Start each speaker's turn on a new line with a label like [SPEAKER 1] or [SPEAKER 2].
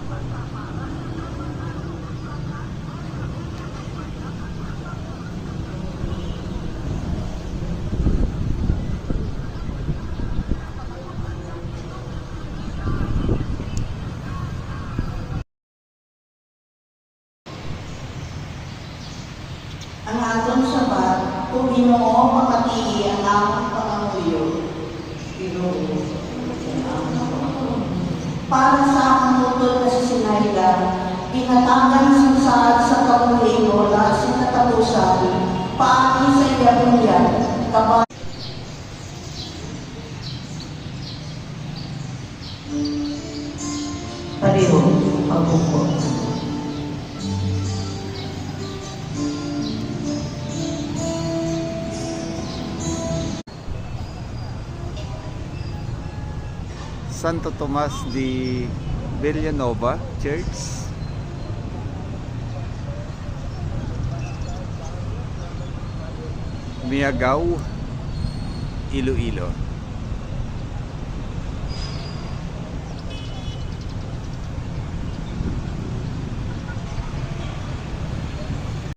[SPEAKER 1] Ang atong sabat, kung Ginoo pamati ang among pangamuyo, para sa among utol na sisinayla, inatagan sa saad sa kabuhin wala sa katapusan, paagi sa iyang yan, pareho, pagkukot.
[SPEAKER 2] Santo Tomas de Villanova Church. Miagao, Iloilo.